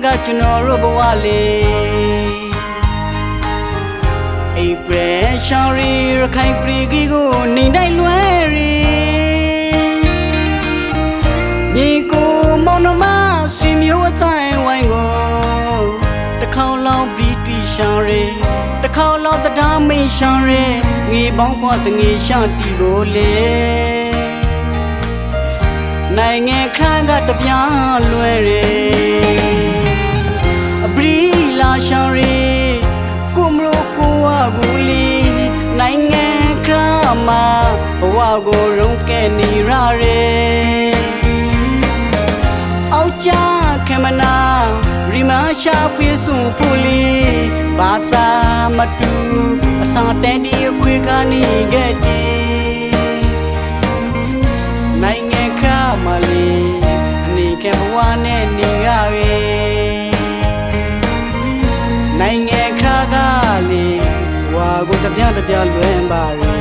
ကကျွန်တော်တို့ဘဝလေးအိပ်ပရရှောင်းရီရခိုင်ပြည်ကြီးကိုနေတိုင်းလွဲရီညီကိုမောင်နှမစီမျိုးအတိုင်းဝိုင်းကိုတစ်ခေါက်လောက်ပြီးတွေ့ရှောင်းရီတစ်ခေါက်လောက်တရားမင်းရှောင်းရီငေပေါင်းပွားတငေရှတီကိုလေနိုင်ငံခရကတပြားလွယ်ရီအပရီလာရှောင်းရီကိုမလို့ကိုဝကူလီနိုင်ငံခရမှာဘဝကိုရုံးကဲနေရရဲအောက်ကြခေမနာရီမာရှာပြေဆုံးပူလီဘာသာမတူအစာတဲဒီအခွေကနေခဲ့တီနိုင်ငံခရမလီအနေကဘဝနဲ့နေရရဲနိုင်ငံခရကလေဝါကိုတပြားတပြားလွင်ပါရဲ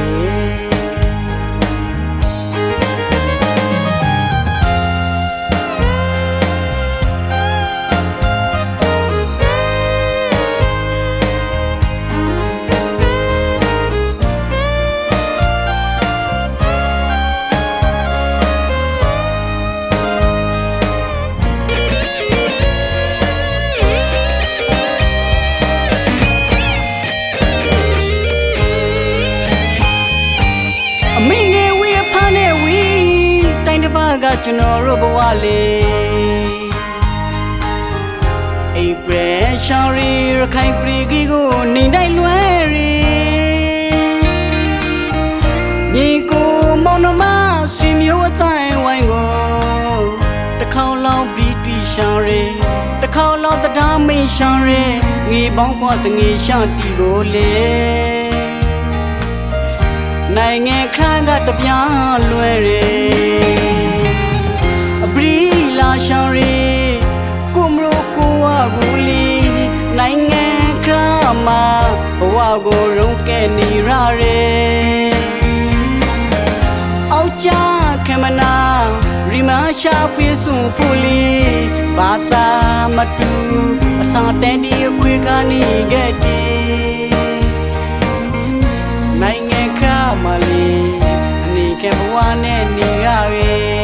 ကကျွန်တော်တို့ဘဝလေးအိပ်ပရရှောင်းရီရခိုင်ပြည်ကြီးကိုနေတိုင်းလွဲရီညီကိုမောင်နှမစီမျိုးအတိုင်းဝိုင်းကိုတစ်ခေါက်လောက်ပြီးတွေ့ရှောင်းရီတစ်ခေါက်လောက်တရားမင်းရှောင်းရီငေပေါင်းပွားတငေရှတီကိုလေနိုင်ငံခရကတပြားလွယ်ရီပရီလာရှောင်းရီကိုမလို့ကိုဝကူလီနိုင်ငံခရမှာဘဝကိုရုံးကဲနေရရဲအောက်ကြခေမနာရီမာရှာပြေဆုံးပူလီဘာသာမတူအစာတဲဒီအခွေကနေခဲ့တီနိုင်ငံခရမလီအနေကဘဝနဲ့နေရရဲ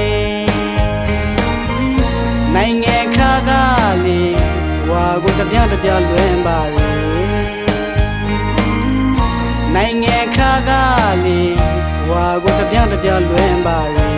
နိုင်ငံခရကလေဝါကိုတပြားတပြားလွင်ပါရဲနိုင်ငံခရကလေဝါကိုတပြားတပြားလွင်ပါရဲ